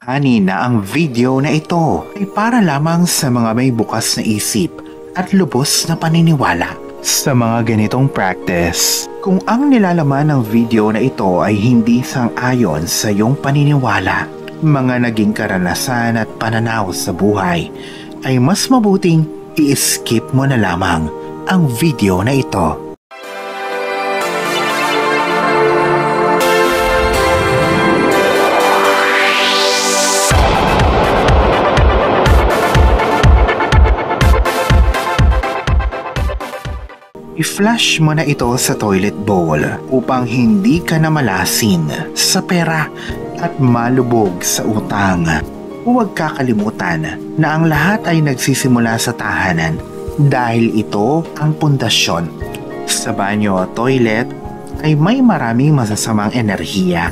Ani na ang video na ito ay para lamang sa mga may bukas na isip at lubos na paniniwala sa mga ganitong practice. Kung ang nilalaman ng video na ito ay hindi sang-ayon sa iyong paniniwala, mga naging karanasan at pananaw sa buhay, ay mas mabuting i-skip mo na lamang ang video na ito. I-flush mo na ito sa toilet bowl upang hindi ka na malasin sa pera at malubog sa utang. Huwag kakalimutan na ang lahat ay nagsisimula sa tahanan dahil ito ang pundasyon. Sa banyo o toilet ay may maraming masasamang enerhiya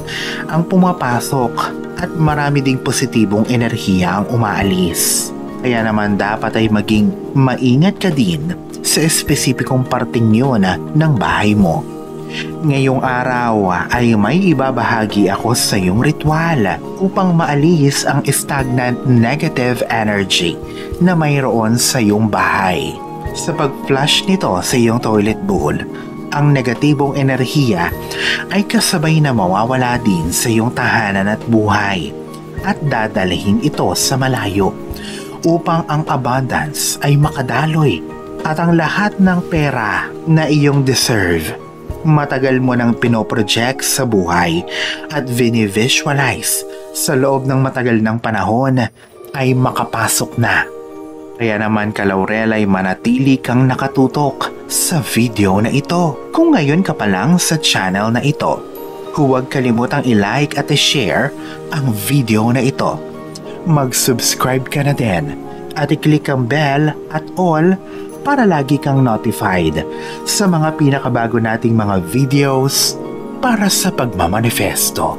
ang pumapasok at marami ding positibong enerhiya ang umaalis. Kaya naman dapat ay maging maingat ka din sa espesipikong parting yun ng bahay mo. Ngayong araw ay may ibabahagi ako sa iyong ritual upang maalis ang stagnant negative energy na mayroon sa iyong bahay. Sa pag-flush nito sa iyong toilet bowl, ang negatibong enerhiya ay kasabay na mawawala din sa iyong tahanan at buhay at dadalhin ito sa malayo upang ang abundance ay makadaloy at ang lahat ng pera na iyong deserve, matagal mo nang pinoproject sa buhay at visualize sa loob ng matagal ng panahon ay makapasok na. Kaya naman Laurel ay manatili kang nakatutok sa video na ito. Kung ngayon ka pa lang sa channel na ito, huwag kalimutang i-like at i-share ang video na ito. Mag-subscribe ka na din at i-click ang bell at all para lagi kang notified sa mga pinakabago nating mga videos para sa pagmamanifesto.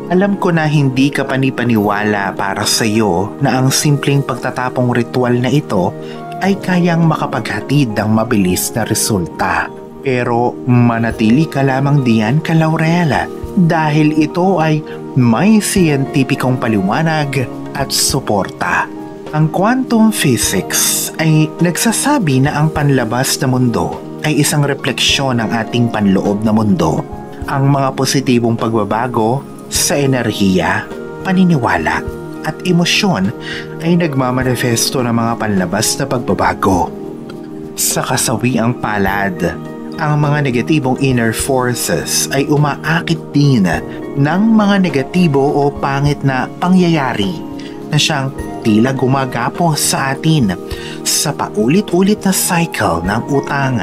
Alam ko na hindi ka panipaniwala para sa iyo na ang simpleng pagtatapong ritual na ito ay kayang makapaghatid ng mabilis na resulta. Pero manatili ka lamang diyan Laurel dahil ito ay may siyentipikong paliwanag at suporta. Ang quantum physics ay nagsasabi na ang panlabas na mundo ay isang refleksyon ng ating panloob na mundo. Ang mga positibong pagbabago sa enerhiya, paniniwala at emosyon ay nagmamanifesto ng mga panlabas na pagbabago. Sa kasawiang palad, ang mga negatibong inner forces ay umaakit din ng mga negatibo o pangit na pangyayari na siyang tila gumagapos sa atin sa paulit-ulit na cycle ng utang.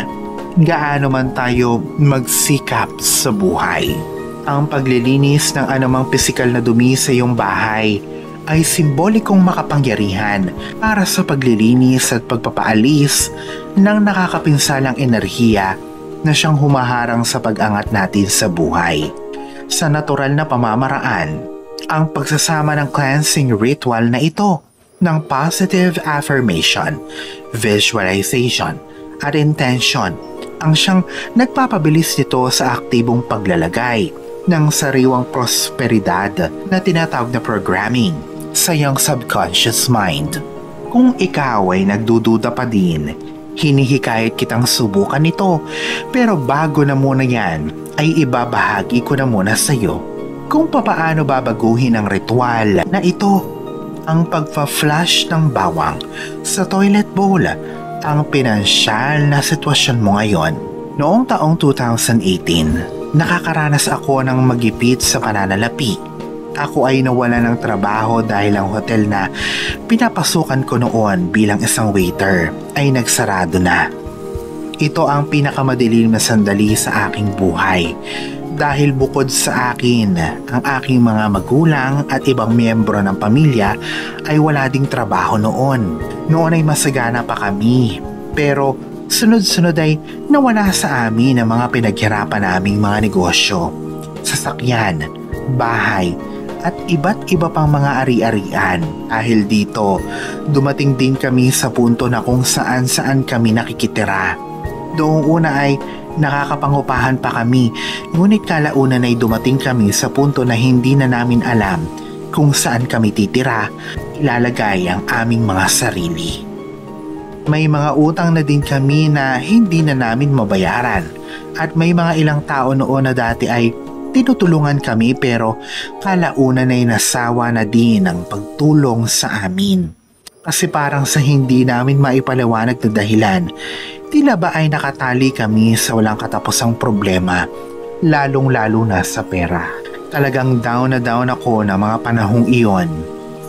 Gaano man tayo magsikap sa buhay, ang paglilinis ng anumang pisikal na dumi sa iyong bahay ay simbolikong makapangyarihan para sa paglilinis at pagpapaalis ng nakakapinsalang enerhiya na siyang humaharang sa pag-angat natin sa buhay. Sa natural na pamamaraan, ang pagsasama ng cleansing ritual na ito ng positive affirmation, visualization at intention ang siyang nagpapabilis nito sa aktibong paglalagay ng sariwang prosperidad na tinatawag na programming sa iyong subconscious mind. Kung ikaw ay nagdududa pa din, hinihikayat kitang subukan ito, pero bago na muna yan ay ibabahagi ko na muna sa iyo kung papaano babaguhin ang ritual na ito. Ang pagpa-flush ng bawang sa toilet bowl ang pinansyal na sitwasyon mo ngayon. Noong taong 2018, nakakaranas ako ng magipit sa pananalapi. Ako ay nawala ng trabaho dahil ang hotel na pinapasukan ko noon bilang isang waiter ay nagsarado na. Ito ang pinakamadilim na sandali sa aking buhay. Dahil bukod sa akin, ang aking mga magulang at ibang miyembro ng pamilya ay wala ding trabaho noon. Noon ay masagana pa kami, pero sunod-sunod ay nawala sa amin ang mga pinaghirapan naming mga negosyo, sasakyan, bahay, at iba't iba pang mga ari-arian. Dahil dito, dumating din kami sa punto na kung saan-saan kami nakikitira. Doong una ay nakakapangupahan pa kami, ngunit kalaunan ay dumating kami sa punto na hindi na namin alam kung saan kami titira, ilalagay ang aming mga sarili. May mga utang na din kami na hindi na namin mabayaran at may mga ilang tao noon na dati ay tinutulungan kami pero kalaunan ay nasawa na din ang pagtulong sa amin. Kasi parang sa hindi namin maipaliwanag na dahilan, tila ba ay nakatali kami sa walang katapusang problema, lalong-lalo na sa pera. Talagang down na down ako na mga panahong iyon.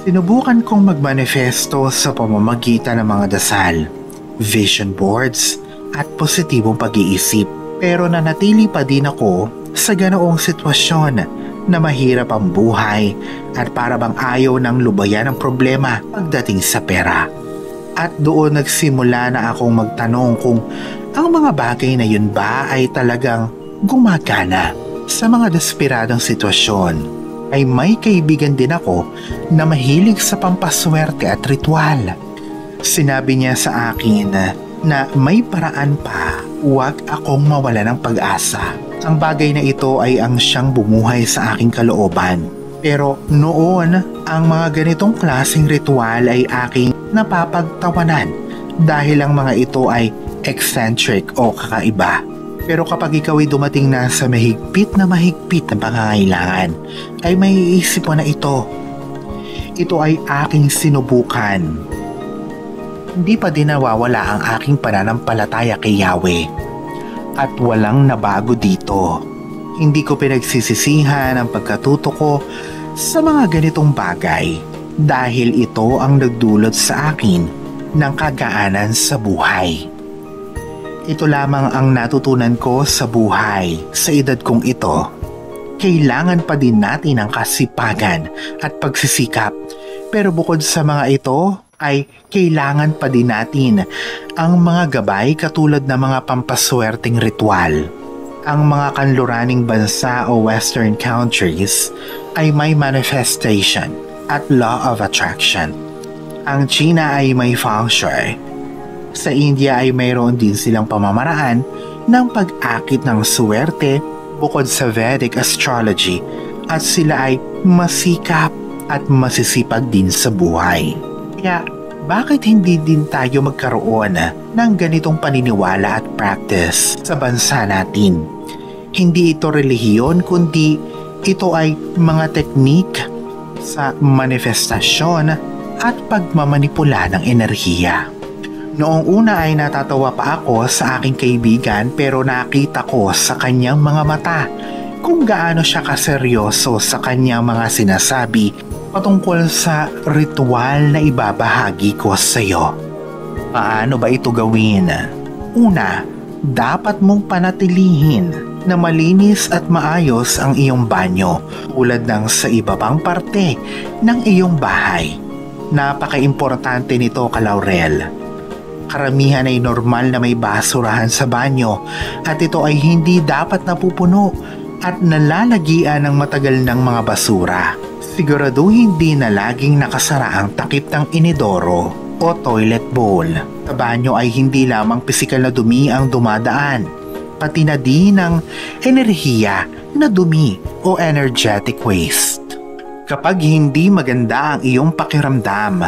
Sinubukan kong magmanifesto sa pamamagitan ng mga dasal, vision boards at positibong pag-iisip. Pero nanatili pa din ako sa ganoong sitwasyon na mahirap ang buhay at para bang ayaw ng lubayan ang problema pagdating sa pera. At doon nagsimula na akong magtanong kung ang mga bagay na yun ba ay talagang gumagana. Sa mga desperadong sitwasyon ay may kaibigan din ako na mahilig sa pampaswerte at ritual. Sinabi niya sa akin na may paraan pa, huwag akong mawala ng pag-asa. Ang bagay na ito ay ang siyang bumuhay sa aking kalooban. Pero noon, ang mga ganitong klaseng ritual ay aking napapagtawanan dahil ang mga ito ay eccentric o kakaiba. Pero kapag ikaw ay dumating na sa mahigpit na pangangailangan, ay may iisip mo na ito. Ito ay aking sinubukan. Hindi pa din nawawala ang aking pananampalataya kay Yahweh. At walang nabago dito. Hindi ko pinagsisisihan ang pagkatuto ko sa mga ganitong bagay dahil ito ang nagdulot sa akin ng kagaanan sa buhay. Ito lamang ang natutunan ko sa buhay sa edad kong ito. Kailangan pa din natin ang kasipagan at pagsisikap. Pero bukod sa mga ito ay kailangan pa din natin ang mga gabay katulad ng mga pampaswerteng ritual. Ang mga kanluraning bansa o western countries ay may manifestation at law of attraction. Ang China ay may feng shui. Sa India ay mayroon din silang pamamaraan ng pag-akit ng swerte bukod sa Vedic astrology at sila ay masikap at masisipag din sa buhay. Kaya bakit hindi din tayo magkaroon ng ganitong paniniwala at practice sa bansa natin? Hindi ito relihiyon kundi ito ay mga teknik sa manifestasyon at pagmamanipula ng enerhiya. Noong una ay natatawa pa ako sa aking kaibigan pero nakita ko sa kanyang mga mata kung gaano siya kaseryoso sa kanyang mga sinasabi patungkol sa ritual na ibabahagi ko sa iyo. Paano ba ito gawin? Una, dapat mong panatilihin na malinis at maayos ang iyong banyo tulad ng sa iba pang parte ng iyong bahay. Napaka-importante nito, Kalaurel. Karamihan ay normal na may basurahan sa banyo at ito ay hindi dapat napupuno at nalalagian ng matagal ng mga basura. Siguraduhin din na laging nakasara ang takip ng inidoro o toilet bowl. Sa banyo ay hindi lamang pisikal na dumi ang dumadaan, pati na din ang enerhiya na dumi o energetic waste. Kapag hindi maganda ang iyong pakiramdam,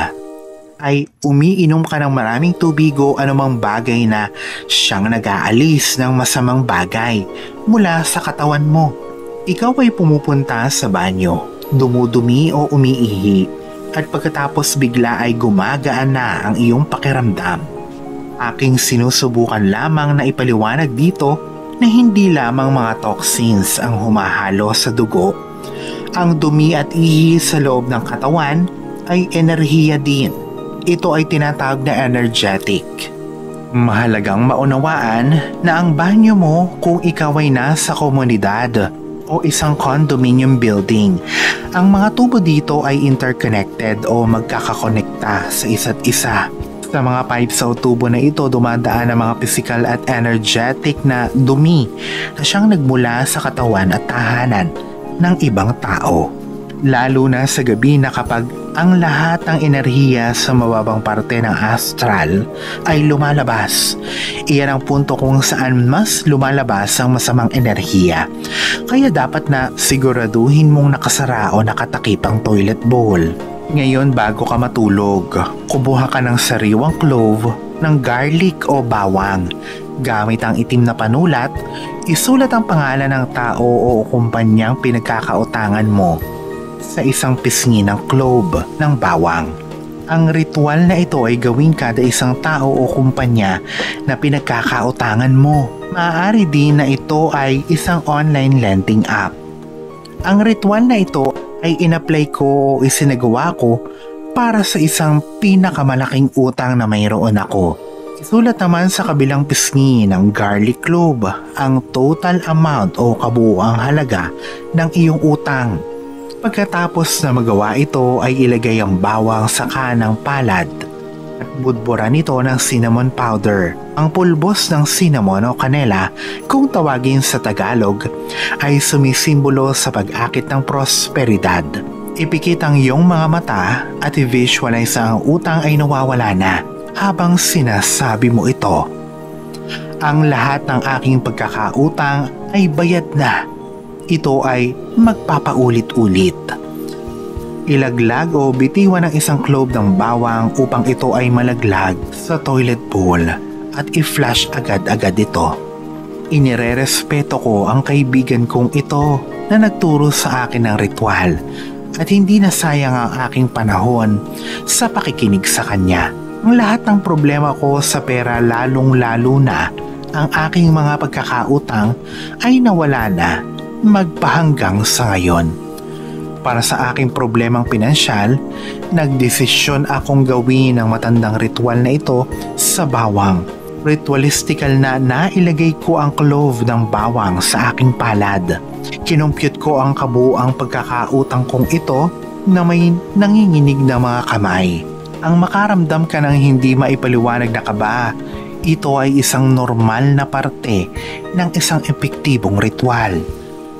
ay umiinom ka ng maraming tubig o anumang bagay na siyang nag-aalis ng masamang bagay mula sa katawan mo. Ikaw ay pumupunta sa banyo, dumudumi o umiihi at pagkatapos bigla ay gumagaan na ang iyong pakiramdam. Aking sinusubukan lamang na ipaliwanag dito na hindi lamang mga toxins ang humahalo sa dugo. Ang dumi at ihi sa loob ng katawan ay enerhiya din. Ito ay tinatawag na energetic. Mahalagang maunawaan na ang banyo mo kung ikaw ay nasa komunidad o isang condominium building. Ang mga tubo dito ay interconnected o magkakakonekta sa isa't isa. Sa mga pipes o tubo na ito dumadaan ang mga physical at energetic na dumi na siyang nagmula sa katawan at tahanan ng ibang tao. Lalo na sa gabi na kapag ang lahat ng enerhiya sa mababang parte ng astral ay lumalabas. Iyan ang punto kung saan mas lumalabas ang masamang enerhiya. Kaya dapat na siguraduhin mong nakasara o nakatakip ang toilet bowl. Ngayon bago ka matulog, kubuha ka ng sariwang clove, ng garlic o bawang. Gamit ang itim na panulat, isulat ang pangalan ng tao o kumpanyang pinagkakautangan mo sa isang pisngi ng clove ng bawang. Ang ritual na ito ay gawin kada isang tao o kumpanya na pinagkakautangan mo. Maaari din na ito ay isang online lending app. Ang ritual na ito ay inapply ko o isinagawa ko para sa isang pinakamalaking utang na mayroon ako. Isulat naman sa kabilang pisngi ng garlic clove ang total amount o kabuuang halaga ng iyong utang. Pagkatapos na magawa ito ay ilagay ang bawang sa kanang palad at budburan ito ng cinnamon powder. Ang pulbos ng cinnamon o kanela, kung tawagin sa Tagalog, ay sumisimbolo sa pag-akit ng prosperidad. Ipikit ang iyong mga mata at i-visualize ang utang ay nawawala na habang sinasabi mo ito. Ang lahat ng aking pagkakautang ay bayad na. Ito ay magpapaulit-ulit. Ilaglag o bitiwan ng isang clove ng bawang upang ito ay malaglag sa toilet bowl at i-flush agad-agad ito. Inirerespeto ko ang kaibigan kong ito na nagturo sa akin ng ritual at hindi nasayang ang aking panahon sa pakikinig sa kanya. Ang lahat ng problema ko sa pera, lalong-lalo na ang aking mga pagkakautang, ay nawala na magpahanggang sa ngayon. Para sa aking problemang pinansyal, nagdesisyon akong gawin ang matandang ritual na ito sa bawang. Ritualistikal na nailagay ko ang clove ng bawang sa aking palad. Kinumpyut ko ang kabuuang pagkakautang kong ito na may nanginginig na mga kamay. Ang makaramdam ka ng hindi maipaliwanag na kaba, ito ay isang normal na parte ng isang epektibong ritual.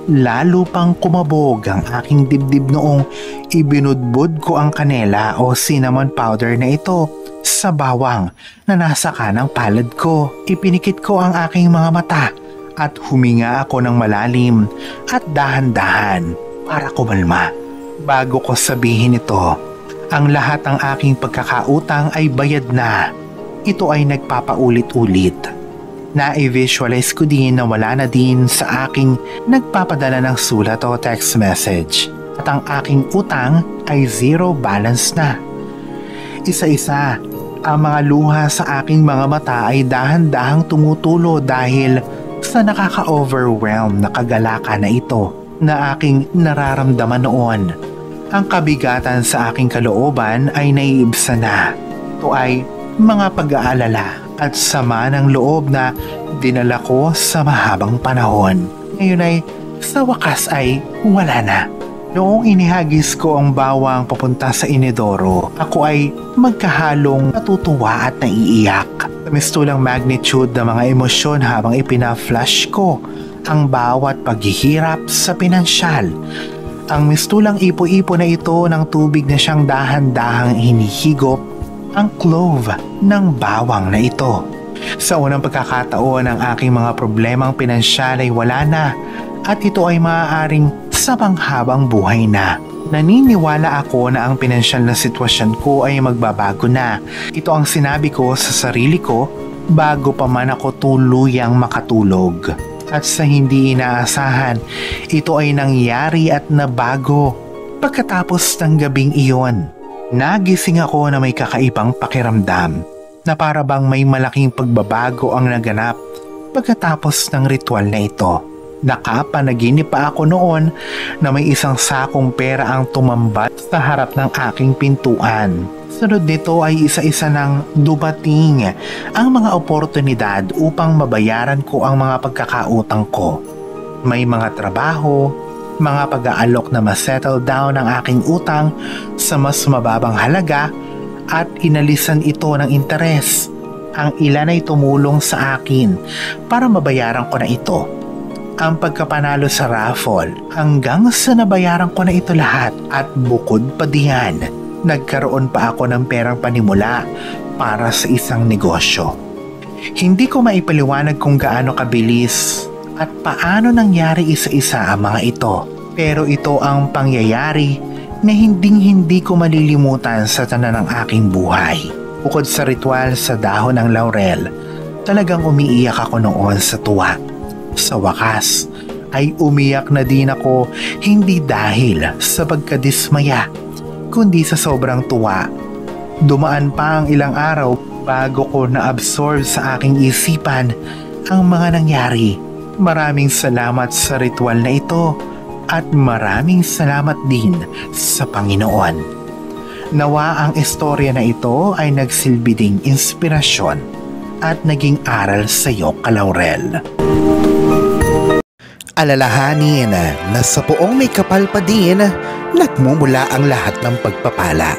Lalo pang kumabog ang aking dibdib noong ibinudbud ko ang kanela o cinnamon powder na ito sa bawang na nasa kanang palad ko. Ipinikit ko ang aking mga mata at huminga ako ng malalim at dahan-dahan para kumalma. Bago ko sabihin ito, ang lahat ng aking pagkakautang ay bayad na. Ito ay nagpapaulit-ulit. Na-visualize ko din na wala na din sa aking nagpapadala ng sulat o text message at ang aking utang ay zero balance na. Isa-isa, ang mga luha sa aking mga mata ay dahan-dahang tumutulo dahil sa nakaka-overwhelm na kagalakan na ito na aking nararamdaman noon. Ang kabigatan sa aking kalooban ay naiibsa na. Ito ay mga pag-aalala at sama ng loob na dinala ko sa mahabang panahon. Ngayon ay sa wakas ay wala na. Noong inihagis ko ang bawang papunta sa inidoro, ako ay magkahalong natutuwa at naiiyak. Sa mistulang magnitude ng mga emosyon habang ipina-flash ko ang bawat paghihirap sa pinansyal. Ang mistulang ipo-ipo na ito ng tubig na siyang dahan-dahang hinihigop ang clove ng bawang na ito. Sa unang pagkakataon, ang aking mga problemang pinansyal ay wala na at ito ay maaaring sa panghabang buhay na. Naniniwala ako na ang pinansyal na sitwasyon ko ay magbabago na. Ito ang sinabi ko sa sarili ko bago pa man ako tuluyang makatulog. At sa hindi inaasahan, ito ay nangyari at nabago. Pagkatapos ng gabing iyon, nagising ako na may kakaibang pakiramdam na para bang may malaking pagbabago ang naganap pagkatapos ng ritual na ito. Nakapanaginip pa ako noon na may isang sakong pera ang tumambat sa harap ng aking pintuan. Sunod nito ay isa-isa nang dumating ang mga oportunidad upang mabayaran ko ang mga pagkakautang ko. May mga trabaho, mga pag-aalok na ma-settle down ang aking utang sa mas mababang halaga at inalisan ito ng interes. Ang ilan ay tumulong sa akin para mabayaran ko na ito. ang pagkapanalo sa raffle hanggang sa nabayaran ko na ito lahat at bukod pa diyan, nagkaroon pa ako ng perang panimula para sa isang negosyo. Hindi ko maipaliwanag kung gaano kabilis at paano nangyari isa-isa ang mga ito. Pero ito ang pangyayari na hindi ko malilimutan sa tanan ng aking buhay. Bukod sa ritual sa dahon ng laurel, talagang umiiyak ako noon sa tuwa. Sa wakas, ay umiyak na din ako hindi dahil sa pagkadismaya, kundi sa sobrang tuwa. Dumaan pa ang ilang araw bago ko na-absorb sa aking isipan ang mga nangyari. Maraming salamat sa ritual na ito at maraming salamat din sa Panginoon. Nawa ang istorya na ito ay nagsilbi ding inspirasyon at naging aral sa iyo, Kalaurel. Alalahanin na sa poong may kapal pa din, nagmumula ang lahat ng pagpapala,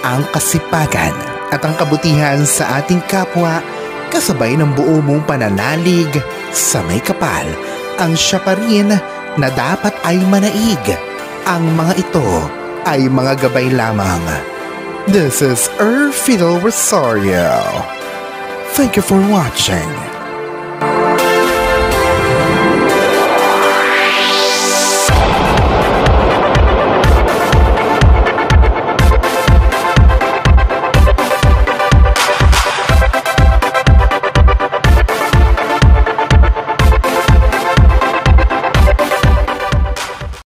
ang kasipagan at ang kabutihan sa ating kapwa, kasabay ng buo mong pananalig sa may kapal, ang siya pa rin na dapat ay manaig. Ang mga ito ay mga gabay lamang. This is Fiddle Rosario. Thank you for watching.